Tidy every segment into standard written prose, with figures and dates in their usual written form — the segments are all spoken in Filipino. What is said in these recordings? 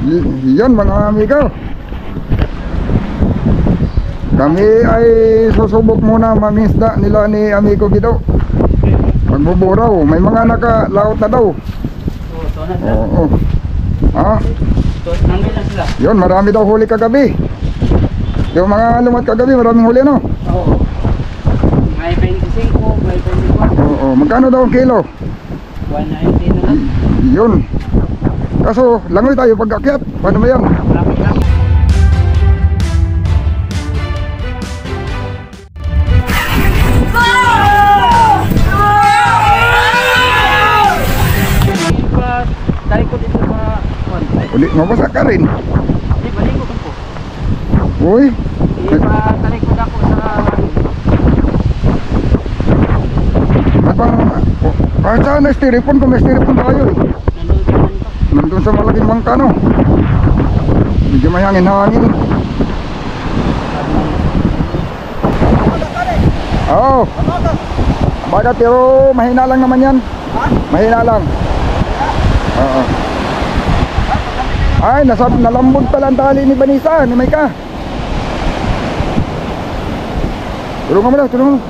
Yun mga amigo, kami ay susubok muna mangisda nila ni amigo Gido. Magbuburaw, may mga nakalaot na daw. Oo. Ah? Yun, marami daw huli kagabi. Yung mga lumat kagabi, maraming huli, no? Oo. May 25, may 24. Oo, magkano daw ang kilo? 190 na lang. Yun. Kaso, langoy tayo pag-akyat. Paano ba yan? Lapit lang. Dali ko dito sa kwan. Uli, mabasa ka rin. Di balik ko po. Uy. Dali ko ako sa Abang, kahit saan na styrofoam, kung may styrofoam tayo eh. Nandun sa malaking bangka, no? Medyo may hangin-hangin. Oo. Bagat, pero mahina lang naman yan. Mahina lang. Oo. Ay, nalambot pala ang tali ni Vanessa, ni Maika. Tulungan mo daw, tulungan mo.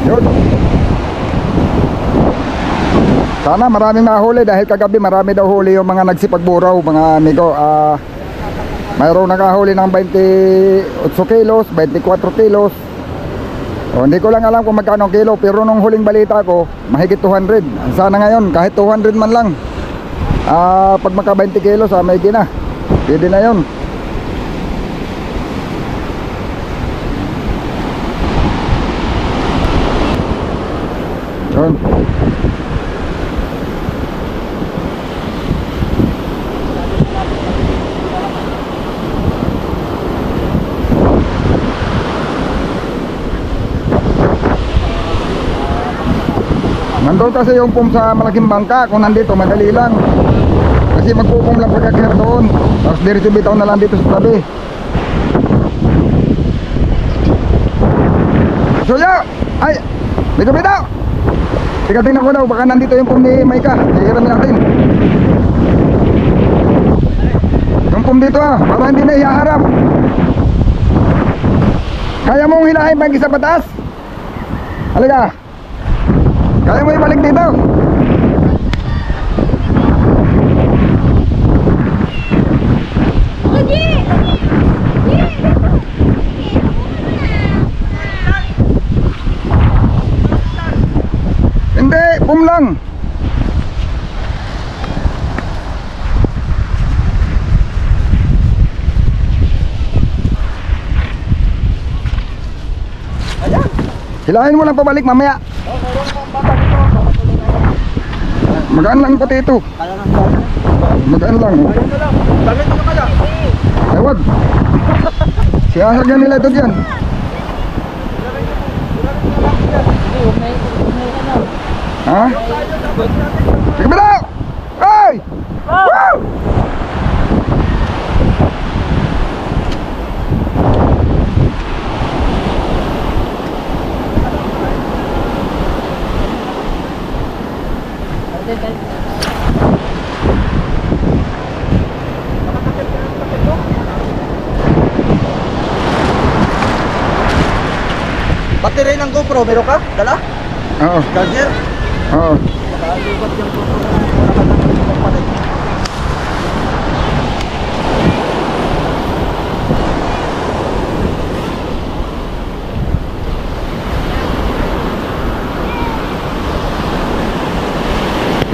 Yun. Sana maraming mahuli dahil kagabi marami daw huli yung mga nagsipagburaw, mga amigo. Mayroong nakahuli ng 28 kilos, 24 kilos. Hindi ko lang alam kung magkano kilo, pero nung huling balita ko, mahigit 200. Sana ngayon, kahit 200 man lang. Pag maka 20 kilos, may gina. Pwede na yun. Yun. Nandun kasi yung pum sa malaking bangka. Kung nandito madali lang, kasi magpupum lang pagkakir doon, tapos diretso bitaw na lang dito sa tabi. Suya! Ay! Dito bitaw! Tika, tingnan ko daw, baka nandito yung pum ni Maika. Hihiramin natin yung pum dito, para hindi na ihaharap. Kaya mong hinahin bangki sa patas? Halika, kaya mo ibalik dito? Hindi, pum lang. Hilahin mo lang pabalik mamaya. Magaan lang pati ito. Magaan lang. Ay, wag. Siyasagyan nila ito dyan. Ha? Sige ba daw? Hey! Woo! Battery ng GoPro, meron ka? Dala? Oo. Charger? Oo. Nakalubat yung GoPro na nakatanggal pa rin.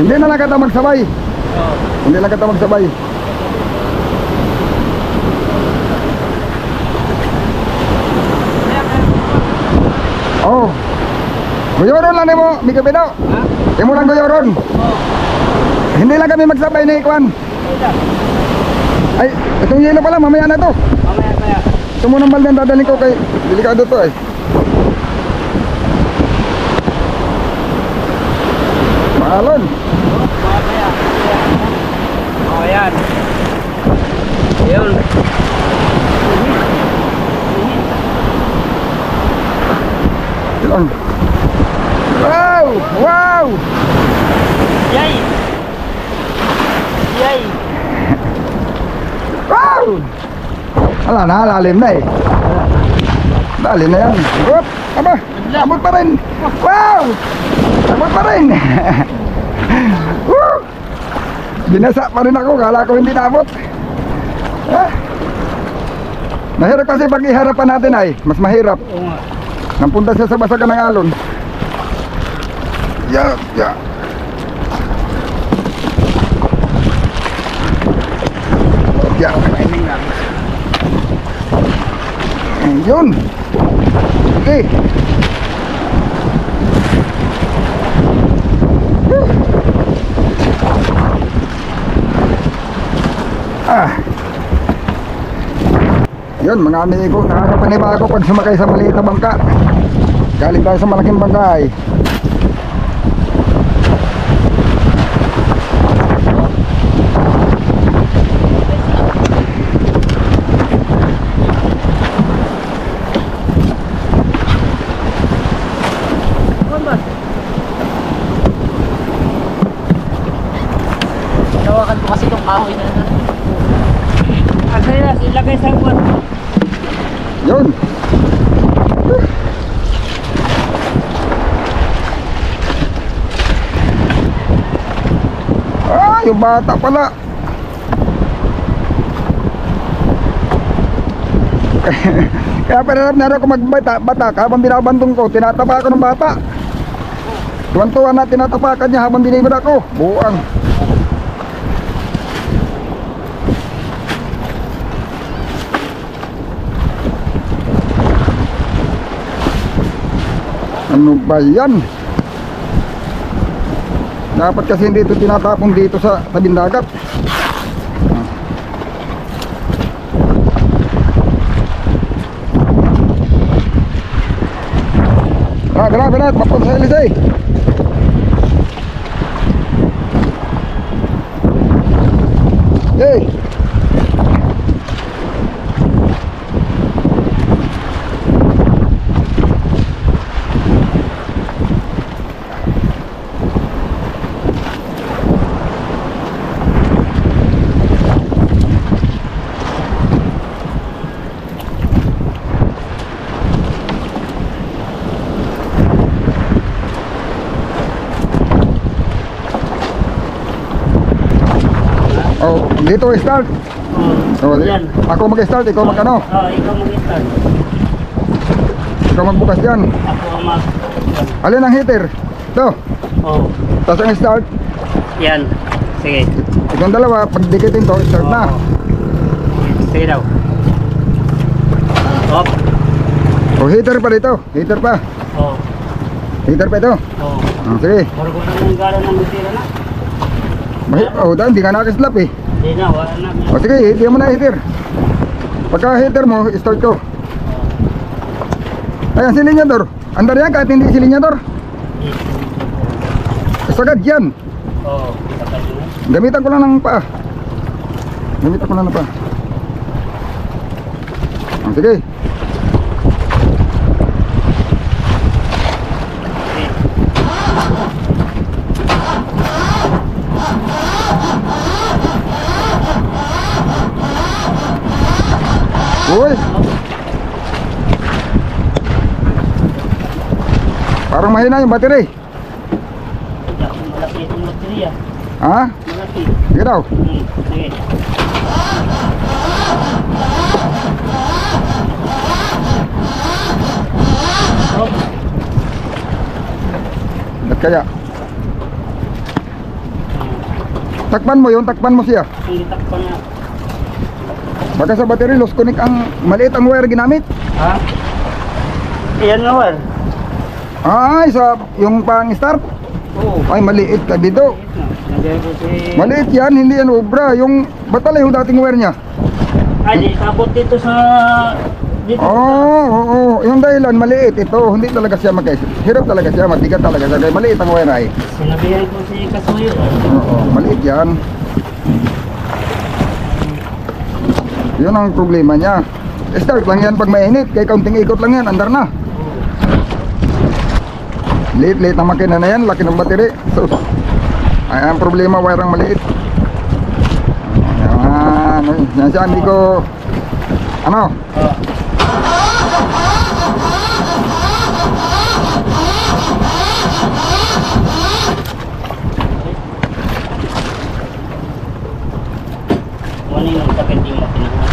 Hindi na lang kita magsabay. Hindi lang kita magsabay. Oh. Goyoron lang mo, Mika Bino. Ha? Imo lang goyoron. Hindi lang kami magsabay ni Ikwan. Ay, itong yelo pala, mamaya na to. Mamaya. Ito mo nang baldan dadalhin ko kay delikado to eh. Maalon. Mamaya. Oh, yan. Yun. Wala na, lalim na eh. Lalim na yan. Up! Aba! Abot pa rin! Wow! Abot pa rin! Woo! Binasa pa rin ako, kala ko hindi naabot. Mahirap kasi pag iharapan natin ay, mas mahirap. Oo nga. Nampunta siya sa basagan ng alon. Yeah, yeah. Yeah. Timing lang. Yun. Okay. Yun mga amigo, nakakapanibago pag sumakay sa maliit na bangka. Galing tayo sa malaking bangka ay Tawakan ko kasi itong kahoy na natin. Asa na, ilagay sa uwan. yun. Yung bata pala. Kaya panarap na ako magbata habang binabantong ko, tinatapa ako ng bata. Tuwan-tuwan na tinatapakan niya habang binibira ko. Buang. Ano ba yan? Dapat kasi hindi ito tinatapong dito sa tabing dagat. Grabe na, papunta sa Elisay. Hey. Oh, dito start. Oh, yan. ako mag-start, ikaw mag-ano? Oo, ikaw mag-start. Ikaw magbukas diyan. Ako ang mag... Alin ang heater? Ito. Oo. Tapos ang start. Yan. Sige. Itong dalawa, pag dikitin to, start na. Oo. Sige daw. Op. Oh, heater pa dito. Heater pa. Oo. Heater pa ito. Oo. Sige. Margo na ng galang ng butira na. Oh, dahil hindi ka nakaslap eh. Hindi na, wala na. O sige, hitiin mo na heater. Pagka heater mo, start ko. Ayan, silinyador. Andar yan kahit hindi silinyador. Sagad yan. Oo. Gamitan ko lang ng paa. Gamitan ko lang ng paa. O, sige. Uy! Parang mahina yung battery. Malaki itong baterya. Ha? Malaki. Sige daw. Sige. Ba't kaya? Takpan mo yun, takpan mo siya. Hindi takpan na. Baka sa battery, lost connect ang maliit ang wire ginamit. Ha? Iyan na wal. Ay, sa yung pang start. Oo. Ay, maliit ka dito. Nandiyan ko si... Maliit yan, hindi yan obra. Yung batalay yung dating wire niya. Ay, di, abot dito sa... Dito Oo. Yung dahilan, maliit ito. Hindi talaga siya hirap talaga siya, matigat talaga siya. Kaya maliit ang wire ay. Sinabihan ko si Kasuyo. Oo, maliit yan. Yun ang problema niya. Start lang yan pag mainit. Kaya kaunting ikot lang yan, andar na. Liit ang makina na yan, laki ng battery. So, ay ang problema, wire ang maliit. Yan si amigo. Ano? Oh. Ano yung sakit yung makinahan?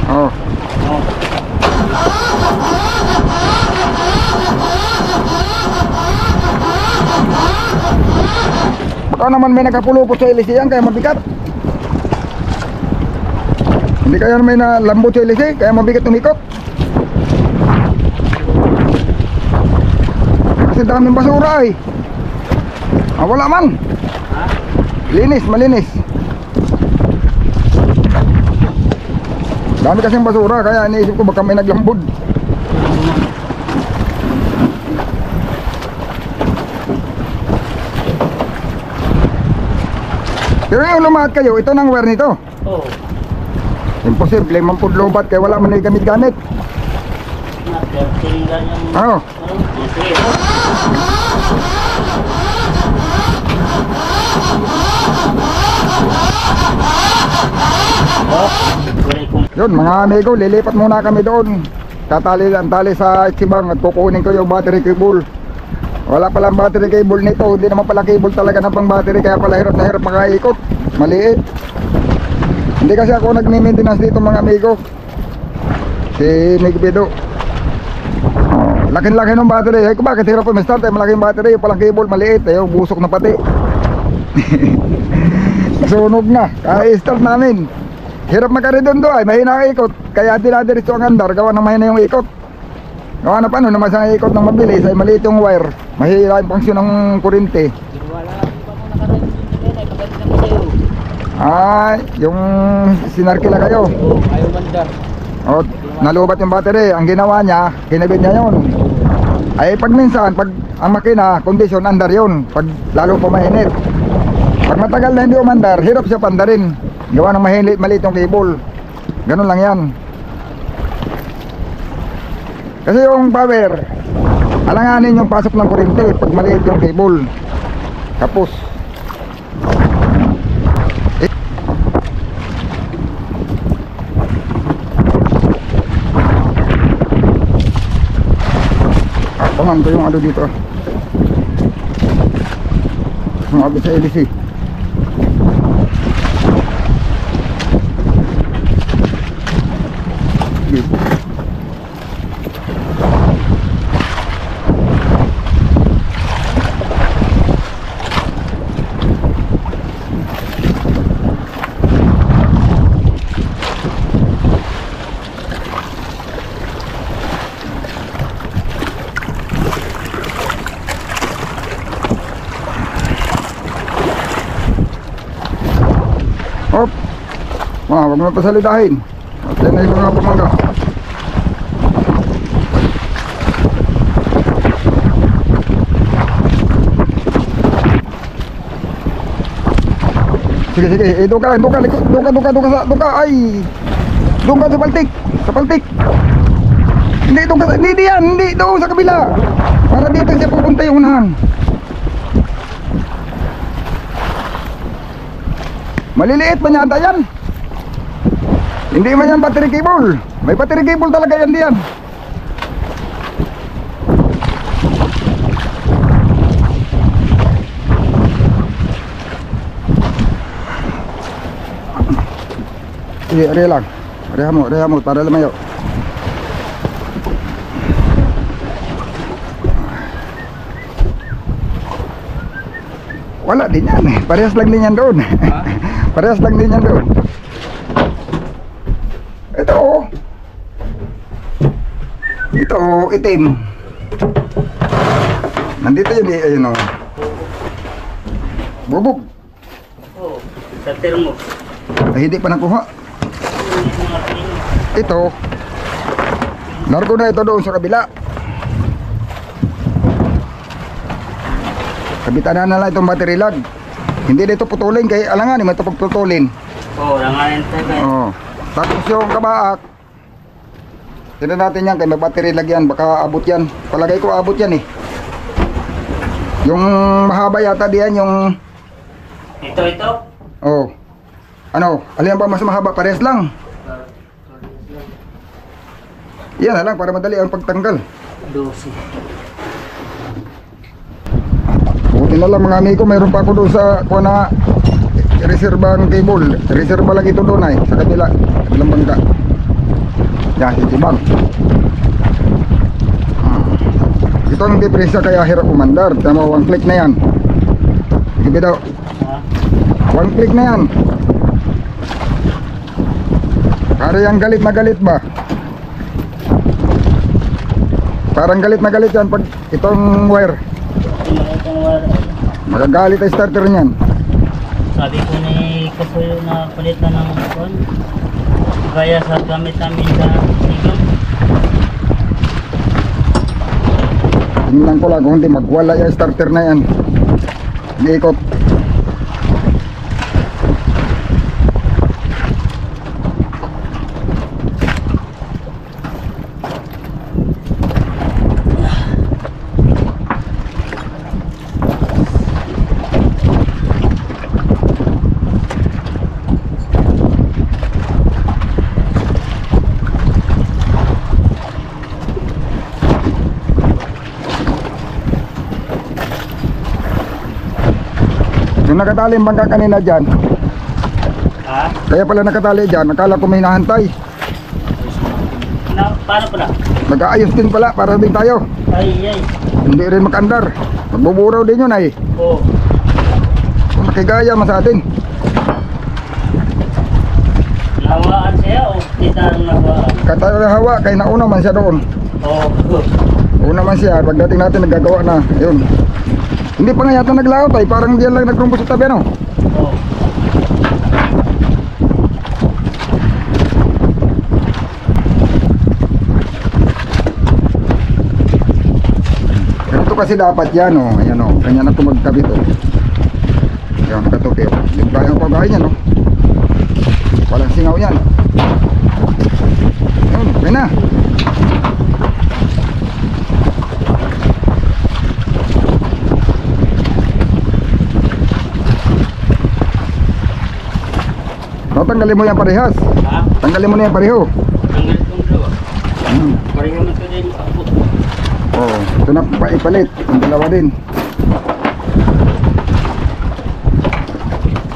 Oh. Oh. Baka naman may nakapulupot sa LC yan kaya mabigat. Hindi kaya may nalambot sa LC kaya mabigat umikot. Kasi daming basura eh. Wala man. Ha? Linis, malinis. Dami kasing basura kaya iniisip ko baka may naglambod. Pero yung lumahat kayo, ito nang wear nito. Oh. Imposible, mampudlobat kaya wala man na gamit-gamit. Tinggal yung... Oo. Sige. Oh. Kulay kong... Yun mga amigo, lilipat muna kami doon. Tatali ang tali sa Chibang at kukunin ko yung battery cable. Wala palang battery cable nito, hindi naman pala cable talaga ng pang battery kaya pala hirap na hirap makaikot. Maliit. Hindi kasi ako nagmi-maintenance dito mga amigo. Si Migbido. Laki-laki ng battery. Ay ko bakit hirap start ay malaking battery, yung palang cable maliit, ay busok na pati. Sunog na. Kaya i-start namin. Hirap makaredondo ay mahina ang ikot. Kaya dinadiretso ang andar, gawa ng mahina yung ikot. Gawa na paano naman sa ikot ng mabilis ay maliit yung wire. Mahina yung function ng kurente. Wala pa mo nakaroon din ay pagdating na kayo. Ay, yung sinarkila kayo. Oh, ayaw mandar. O, nalubat yung battery. Ang ginawa niya, kinabit niya yun. Ay pag minsan, pag ang makina, kondisyon, andar yun. Pag lalo pa mainit. Pag matagal na hindi umandar, hirap siya pandarin. Gawa ng maliit yung cable. Ganun lang yan. Kasi yung power, alanganin yung pasok ng kuryente pag maliit yung cable. Tapos pangan ko yung ano dito. Sumabit sa LC. Hop. Wag mo pasalitahin. At yan ay mga pamangga. Sige, sige. Doon ka, ay. Doon ka sa paltik. Sa paltik. Hindi, doon ka. Hindi yan. Hindi, doon sa kabila. Para dito siya pupunta yung unahan. Maliliit pa yata yan. Hindi man yan battery cable. May battery cable talaga yan diyan. Sige, area lang. Area mo, para lumayo. Wala din yan eh. Parehas lang din yan doon. Parehas lang din yan doon. Ito oh. Ito oh, itim. Nandito yun eh, ayun oh. Bubog. Oh, sa termo. Ay hindi pa nakuha. Ito. Largo na ito doon sa kabila. Kabitan na lang itong battery lag. Hindi dito putulin kay alangan may ito pagputulin. Oh, langanin tayo. Oo. Tapos yung kabaak. Tignan natin yan kay may battery lag yan. Baka abot yan. Palagay ko abot yan eh. Yung mahaba yata diyan yung... Ito. Oh. Ano? Alin ba mas mahaba? Parehas lang. Yan na lang para madali ang pagtanggal. 12. Buti na lang mga amigo, mayroon pa ako doon sa kuha na reserbang cable. Reserba lang ito doon ay sa kabila. Kabilang bangka. Yan, si Tibang. Ito ang diferensya kaya hirap umandar. Tama, one click na yan. Sige daw. Ha? One click na yan. Para yung galit na galit ba? Parang galit na galit yan pag itong wire. Itong wire. Magagalit ang starter niyan. Sabi ko ni Kapuyo na palitan ng phone. Kaya sa gamit namin sa sigang. Tingnan ko lang kung hindi magwala yung starter na yan. Iikot. Yung nakatali yung bangka kanina dyan, Ha? kaya pala nakatali dyan, nakala ko may nahantay. Paano pala? Nag-aayos din pala para din tayo. Ay. Hindi rin makandar. Magbuburaw din yun ay. Oh. Makigaya mo sa atin. Nawaan siya o kita ang nawaan? Katayo ng hawa, kaya nauna man siya doon. Oo. Una man siya, pagdating natin nagagawa na. Yun. Hindi pa nga yata naglaot ay, parang diyan lang nagrumpos sa tabi ano. Oo. Ganito kasi dapat yan oh. Ayan oh, ganyan ako magkabit oh. Ayan, nakatupi oh. Yung kaya ang pagkain yan oh. Walang singaw yan. Ayun, okay na. Tanggalin mo yan parehas. Ha? Tanggalin mo na yan pareho. Tanggal itong dalawa. Pareho na ito din. Oh, ito na pa ipalit. Ang dalawa din.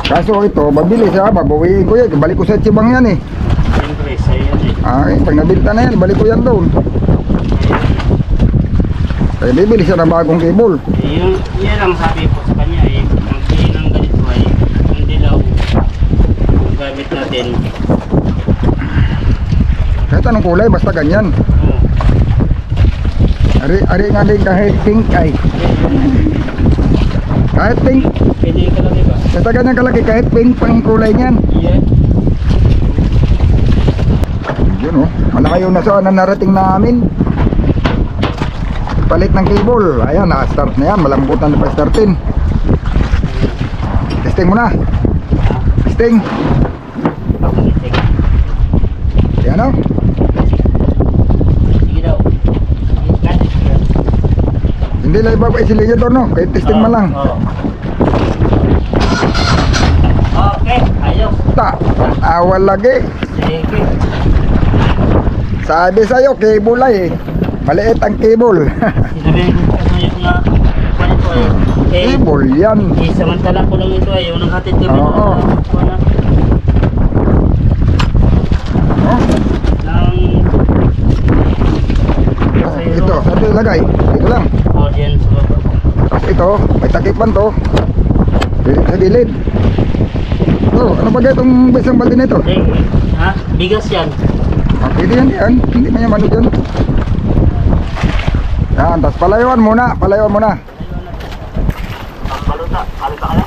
Kaso ito, mabilis ha. Babawiin ko yan. Balik ko sa Chibang yan eh. Siyempre, sa'yo yan eh. Ay, pag nabilta na yan, balik ko yan doon. Kaya bibili siya ng bagong cable. Yan ang sabi ko sa kanya eh. Ang pili ng ganito ay yung dilaw gamit natin. Kahit anong kulay, basta ganyan. Oo. Ari nga din kahit pink ay. Kahit pink, Pili ka lang iba. basta ganyan kalaki, kahit pink pang kulay niyan. Yan. Yun oh, malayo na sa na narating namin. Palit ng cable. Ayan, na-start na yan. Malambutan na pa startin. Testing mo na. Testing. Ayan oh. Sige daw. Hindi lang ibaba isiligador no. Kahit testing man lang. Oo. Okay, ayos. Ta, awal lagi. Sige. Sabi sa'yo, cable ay eh. Maliit ang cable. Sinabihin ko sa iyo na ganito eh. Cable yan. Samantala ko lang ito ay yung naghatid kami Oo. ng Ito, saan ito ilagay? Ito lang. audience sa baba. Tapos ito, may takipan to. Sa gilid. Ito, ano ba itong isang balde na ito? Ha? Bigas yan. Ah, pwede yan yan. Hindi man yung manod yan. Yan, tapos palayuan muna. Palayuan muna. Paluta kaya?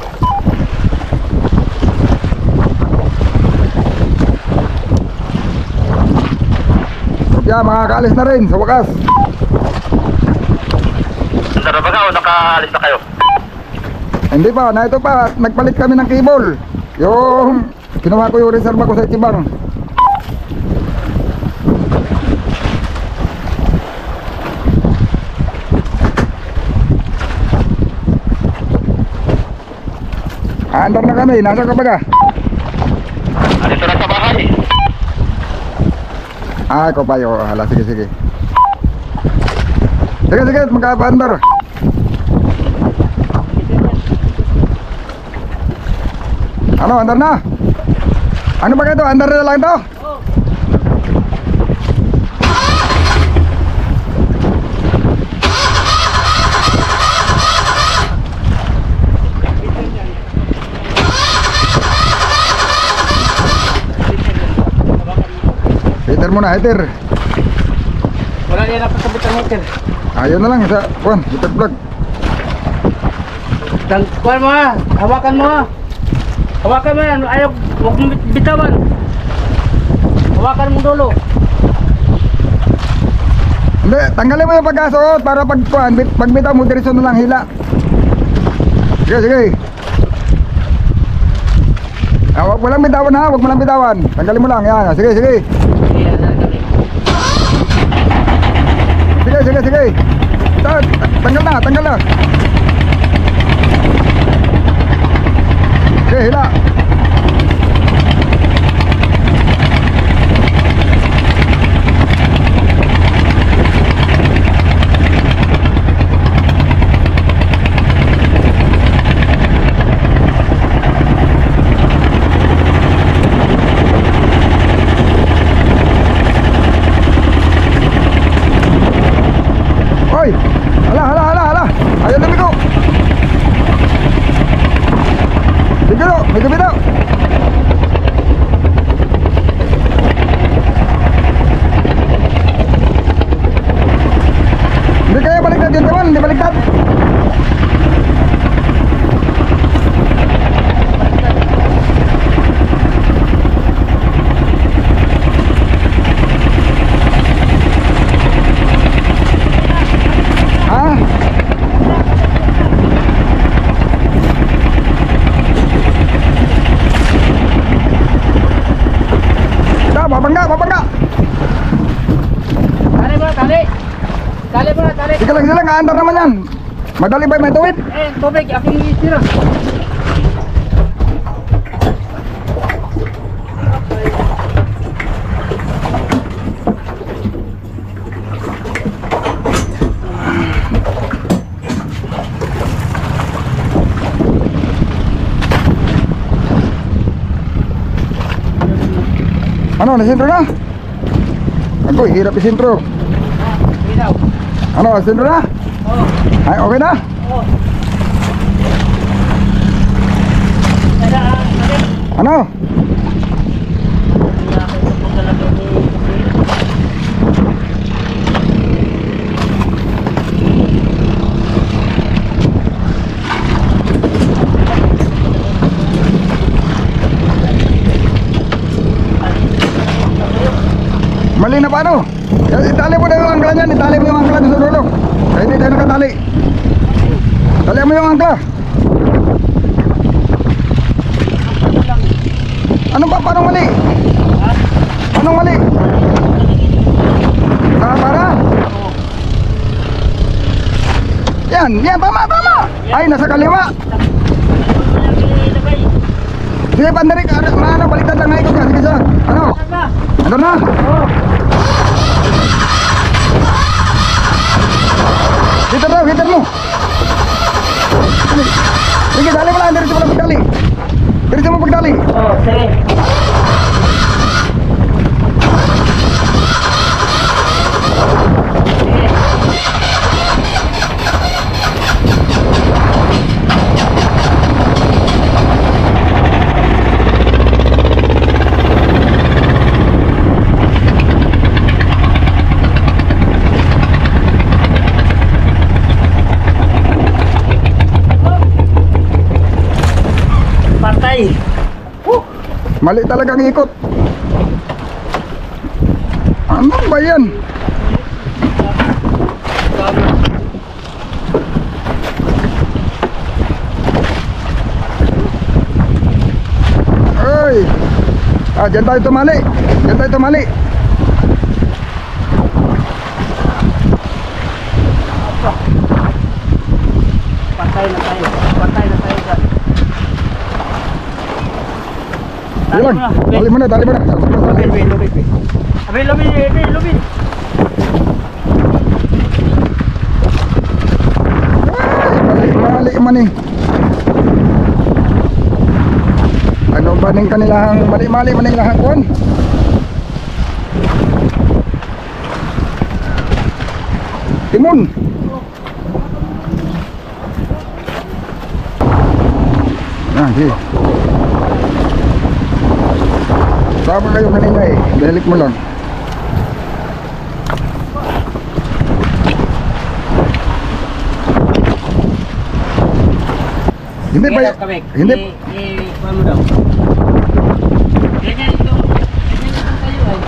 Yan, makakaalis na rin sa wakas. Sandara ba ka o nakaalis na kayo? Hindi pa, na ito pa. Nagpalit kami ng cable. Yung, kinuha ko yung reserva ko sa Chibang. Andar na kami, nasa ka ba ka? Ah, ikaw pa yun. Hala, sige, sige. Sige, sige, magkapa-andar. Ano, andar na? Ano ba ito? Andar na lang ito? Heater muna, heater. Wala yan ako sabit ang meter. Ayun na lang, isa. Kuan, heater plug. Kuhan mo ha. Hawakan mo ha. Hawakan mo yan. Ayaw, huwag mong bitawan. Hawakan mo dulo. Hindi, tanggalin mo yung pagkasuot para pag kuan, pagbitaw mo, diretso na lang hila. Sige, sige. Ah, wag mo lang bitawan ha, wag mo lang bitawan. Tanggalin mo lang, yan. Sige, sige. Sige, sige, sige. Tanggal na, tanggal na. Sige, hila. Hoy! Hala, hala, hala, hala! Ayaw na bigo! Bigo, bigo, bigo! Hindi kaya baliktad yun naman, hindi baliktad! Ha? Dah, babangga, babangga. Tali mo, tali. Tali mo, tali. Sige lang, sige lang, aandar naman yan. Madali ba may tuwid? Tubig, aking isira. Ano, nasintro na? Ako, hirap isintro. Binaw. Ano, nasintro na? Oo. Ay, okay na? Oo. Ano? Mali na paano? Itali mo na yung angkla niyan, itali mo yung angkla doon sa dulo. Kaya hindi tayo nakatali. Tali mo yung angkla. Ano ba? Paano mali? Paano mali? Para? Yan, yan, tama, tama. Ay, nasa kaliwa. Sige, pandarik, ano, baliktad lang na ikot ka. Sige, siya. Ano? Ano na? Hitar daw, hitar mo. Sige, dali mo lang, diretso mo lang pagdali. Diretso mo pagdali. Oo, sige. Patay. Mali talaga ang ikot. Ano ba yan? Ay! Ah, dyan tayo tumali. Dyan tayo tumali. Patay na tayo. Patay na tayo dyan. Tali mo na, tali mo na. Available, available. maning kanilang mali-mali maning lahang kuan. Timon. Ah, sige. Sama kayo kanina eh. Dahalik mo lang. Hindi pa Kaya kami. hindi Kuha mo daw. Ganyan ito. Ganyan ito kayo ay.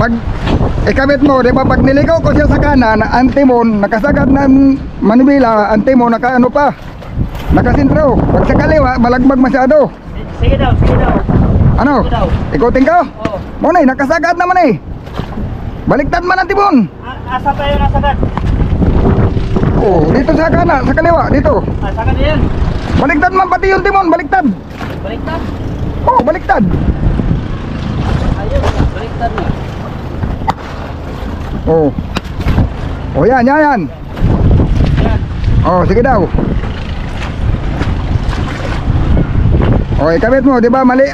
pag ikabit mo, di ba pag niligaw ko siya sa kanan, antimon, nakasagad ng manubila, antimon, naka ano pa, nakasintro. Pag sa kaliwa, balagbag masyado. Sige daw, sige daw. Ano? Ito daw. Ikutin ka? Oo. Muna nakasagad naman eh. Baliktad man ang timon. Asa tayo nasagad? Oh, dito sa kanan, sa kaliwa, dito. Sagad na yan. Baliktad man pati yung timon, baliktad. Baliktad. Oh, baliktad. Ayun, baliktad na. Oh. Oh, yan. Yan. Oh, sige daw. Oh, ikabit mo, di ba mali?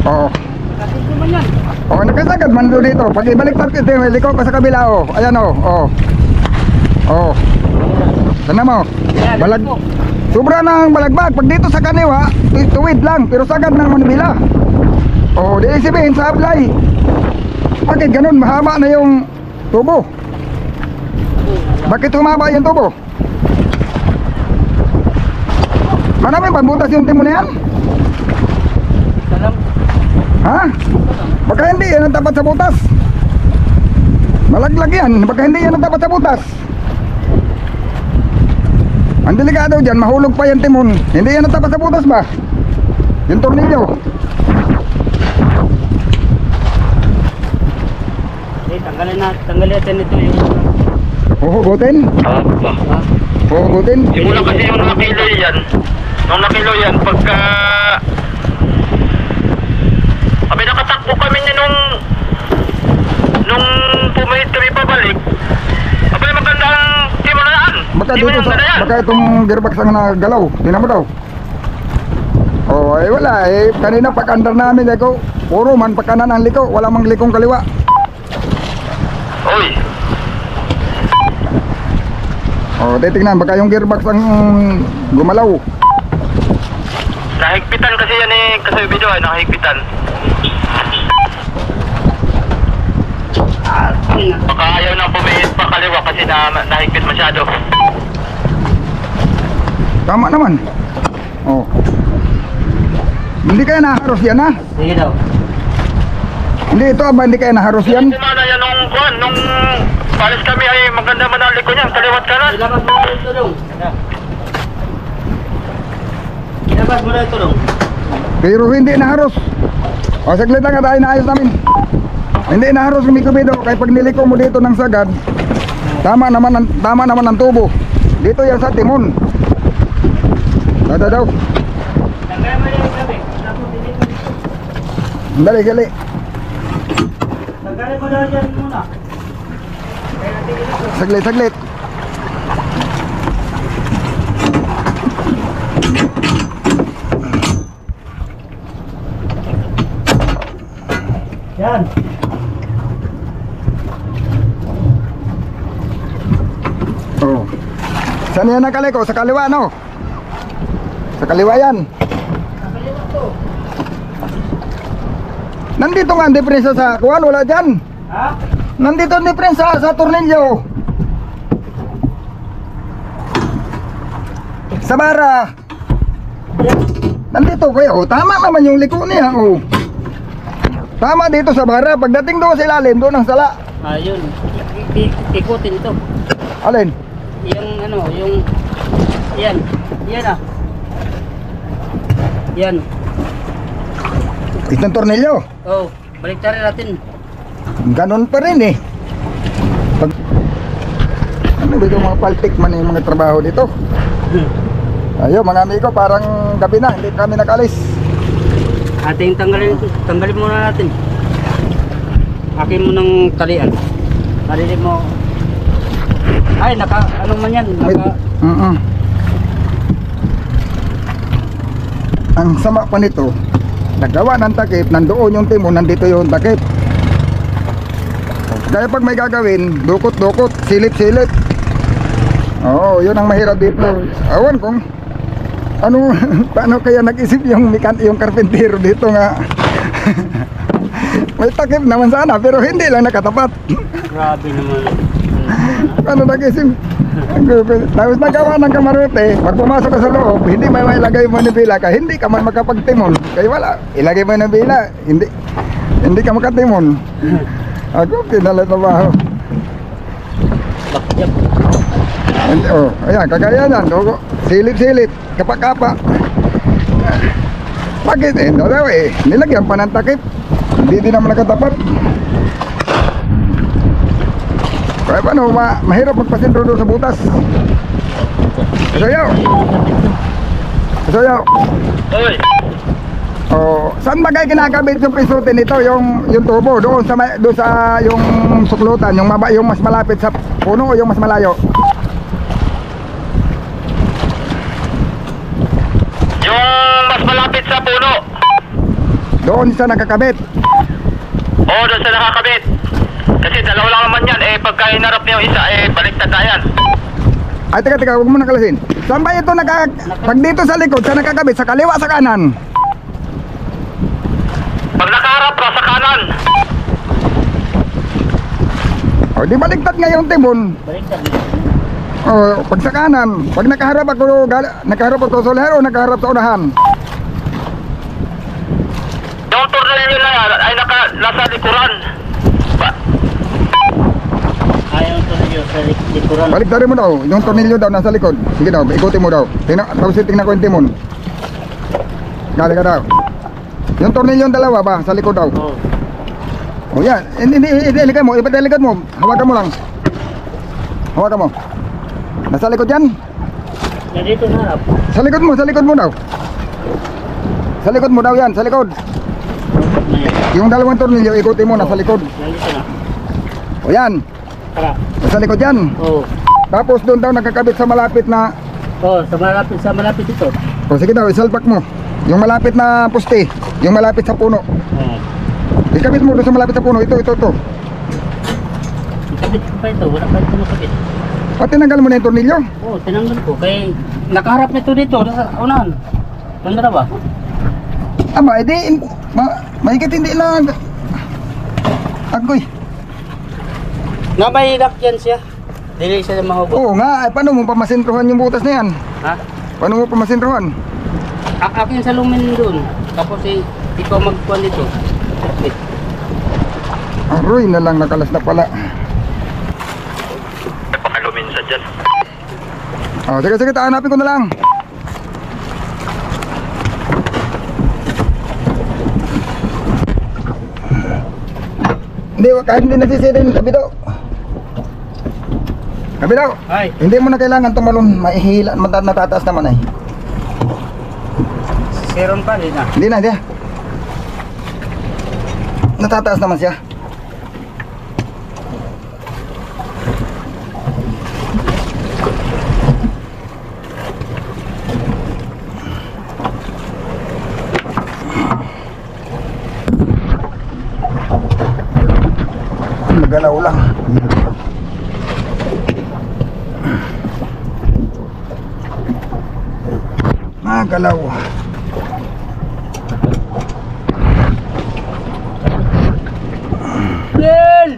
Oh. Kasi naman yan. Oh, nakasagad man doon dito. Pag ibaliktad ko, liko ka sa kabila, oh. Ayan, oh. Oh. Oh. Sana mo. Yan, Balag. ito. Sobra ng balagbag. Pag dito sa kaniwa, tuwid lang, pero sagad ng manibila. Oh, di isipin sa ablay. Bakit ganun? Mahaba na yung tubo. Bakit humaba yung tubo? Maraming pagbutas yung timon na yan? Salam. Ha? Baka hindi yan ang tapat sa butas. Malaglag yan. Baka hindi yan ang tapat sa butas. Ang delikado dyan, mahulog pa yung timon. Hindi yan ang tapat sa butas ba? Yung tornilyo. Tanggalin natin ito yung... Huhugutin? Huhugutin? Simula kasi yung nakilo yan. Nung nakilo yan, pagka... Kami nakatakbo kami niya nung pumahit kami pabalik. Abay maganda ang simulaan. Baka dito sa... Baka itong gearbox ang nagalaw. Tingnan mo daw. Oh, ay wala eh. Kanina pag under namin, liko, puro man pagkanan ang liko. Wala mang likong kaliwa. Uy, Oh, titignan. Baka yung gearbox ang gumalaw. nahigpitan kasi yan eh. Kasi yung video ay nahigpitan. Baka ayaw nang pumihit pa kaliwa kasi nahigpit masyado. Tama naman. Oh. Hindi kaya naharos yan ha? Sige daw. Hindi ito ba hindi kaya naharos yan? Kumana yan nung palis kami ay maganda man ang liko niya. Kaliwat kanan. Ilabas mo ito dong. Ilabas mo na ito dong. Pero hindi naharos. O saglit lang at ay naayos namin. Hindi naharos kumikubido. Kaya pag niliko mo dito ng sagad, tama naman ang tubo. Dito yan sa timon. Daw. Tanggalin mo yung gabi. Tapos dito. Dali. Tanggalin mo daw dyan muna. Kaya natin ilabas. Saglit. Yan. Oh. Saan yan nakaliko? Sa kaliwa no? Sa kaliwa yan. Nakaliwa to. Nandito nga ang diferensya sa kuwan, wala dyan. Ha? Nandito ang diferensya sa tornilyo. Sa bara. Nandito kayo, tama naman yung liko niya. Oh. Tama dito sa bara. Pagdating doon sa ilalim, doon ang sala. Ayun. Ikutin ito. Alin? Yung ano, yung... Yan. Yan ah. Yan. Itong tornilyo. Oh, baliktarin natin. Ganon pa rin eh. Ano ba itong mga paltik man yung mga trabaho dito? Ayun mga amigo, parang gabi na, hindi kami nakalis. Ating tanggalin muna natin. Akin mo ng talian. Talian mo. Ay, ano man yan? Ang sama pa nito, nagawa ng takip, nandoon yung timon, nandito yung takip. Kaya pag may gagawin, dukot-dukot, silip-silip. Oo, yun ang mahirap dito. Awan kung ano, paano kaya nag-isip yung karpentero dito nga. May takip naman sana, pero hindi lang nakatapat. Grabe naman. Paano nag-isip? Tapos nagawa ng kamarote, pag pumasok ka sa loob, hindi may mailagay mo ng bila ka, hindi ka man makapagtimon. Kaya wala, ilagay mo ng bila, hindi ka makatimon. Ako, kinalatrabaho. Oh, ayan, kagaya yan. Silip-silip, kapa-kapa. Bakit eh? No, daw eh. Nilagyan pa ng takip. Hindi din naman nakatapat. Kaya paano, mahirap magpasintro doon sa butas. Kasayaw! Kasayaw! Oy! Oh, saan ba kayo kinakabit yung pinsutin nito, yung tubo doon sa yung suklutan, yung mas malapit sa puno o yung mas malayo? Yung mas malapit sa puno. Doon sa nakakabit. Oo, doon sa nakakabit. Kasi dalawa lang naman yan. Eh, pagka hinarap niyo yung isa, baliktad na yan. Ay, teka, huwag mo nakalasin. Saan ba ito pag dito sa likod, sa nakakabit, sa kaliwa, sa kanan? Pag nakaharap ka sa kanan. O, di baliktad nga yung timon. Baliktad. O, pag sa kanan, pag nakaharap ako sa ulihan o nakaharap sa unahan? Yung tornilyo na yan ay nasa likuran. Ayaw ko na yun sa likuran. Baliktarin mo daw, yung tornilyo daw nasa likod. Sige daw, ikutin mo daw. Tapos tingnan ko yung timon. Gali ka daw. Yung tornilyo yung dalawa ba, sa likod daw? Oo. O yan, idelikad mo, ipadelikad mo. Hawakan mo lang. Hawakan mo. Nasa likod yan? Nandito na harap. Sa likod mo daw. Sa likod mo daw yan, sa likod. Yung dalawang tornilyo, ikutin mo, nasa likod. Nandito na. O yan, Tara. nasa likod yan. Oo. Tapos doon daw nakakabit sa malapit na... Oo, sa malapit ito. O sige daw, isalpak mo. Yung malapit na poste, yung malapit sa puno. Oo. Ikabit mo doon sa malapit sa puno, ito. Ikabit ko pa ito, wala pa ito makabit. O tinanggal mo na yung tornilyo. Oo, tinanggal ko. Kaya nakaharap nito dito, sa unahan. Ganda na ba? Aba, edi, mahigit hindi na... Agoy. Nga may lock yan siya. Dili siya mahugot. Oo nga, paano mo pamasintruhan yung butas na yan? Ha? Paano mo pamasintruhan? Akin sa lumen doon. Tapos ikaw magkuhan dito. Wait. Aroy na lang, nakalas na pala. Pakaluminsan dyan. O, sige, hanapin ko na lang. Hindi, kahit hindi nasisirin, kabito. Kabito, Ay. hindi mo na kailangan tumalon, maihila, natataas naman ay. Seron pa din ah. Hindi na. Natataas naman siya. Nagalaw lang. Nagalaw. Del!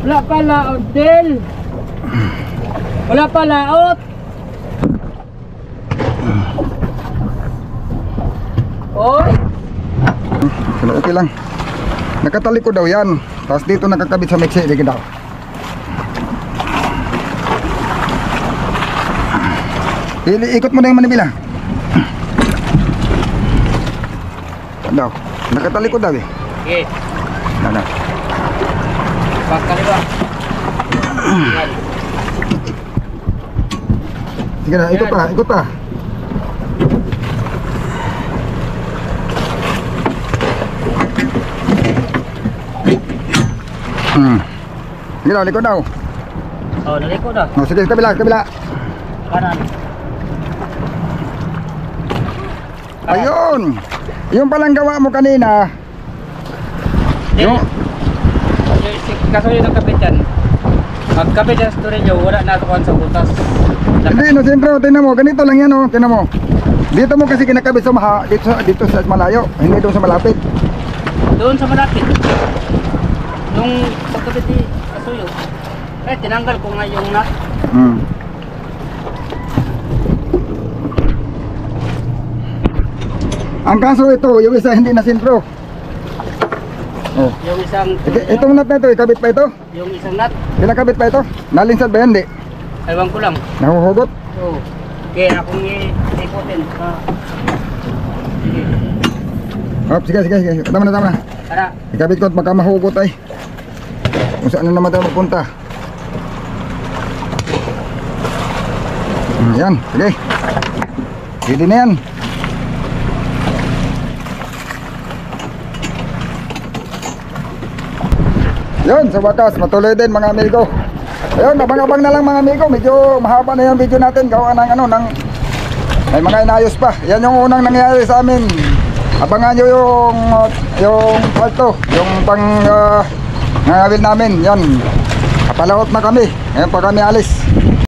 Wala pa laot, Del! Wala pa laot! Oy! Okay lang. Nakatalikod daw yan. Tapos dito nakakabit sa mixer. Sige daw. Ikot mo na yung manibila. Daw. Nakatalikod daw eh. Okay. Ano? Pagkaliwa. Sige na, ikot pa. Gila, likod daw. Oh, naliko na. Oh, sige, kabila, kabila. Kanan. Ayun. Yung palang gawa mo kanina. Yung, Kaso yun ang kapit yan. Magkapit yan sa storage, wala na ito sa butas. hindi, no, siyempre, tingnan mo, ganito lang yan, oh, tingnan mo. Dito mo kasi kinakabit sa dito sa malayo, hindi doon sa malapit. Doon sa malapit. Nung pagkapit ni Kasuyo, tinanggal ko nga yung nut. Hmm. Ang kaso ito, yung isa hindi na sintro. Oh. Yung isang Itong nut na ito, ikabit pa ito? yung isang nut, Kinakabit pa ito? Nalinsad ba yan? Hindi. ewan ko lang. Nahuhugot? So, kaya akong ikotin. Sige. Oh, sige, sige, sige. Tama na, tama na. Tara. Ikabit ko at baka mahugot ay. Kung saan na naman tayo magpunta. Yan, sige. Pwede na yan. Yun, sa wakas, matuloy din mga amigo. Ayun, abang-abang na lang mga amigo. Medyo mahaba na yung video natin. Gawa ng ano, may mga inayos pa. Yan yung unang nangyari sa amin. Abangan nyo yung part 2, yung pang ngawil namin. Yan, kapalaot na kami. Ngayon pa kami alis.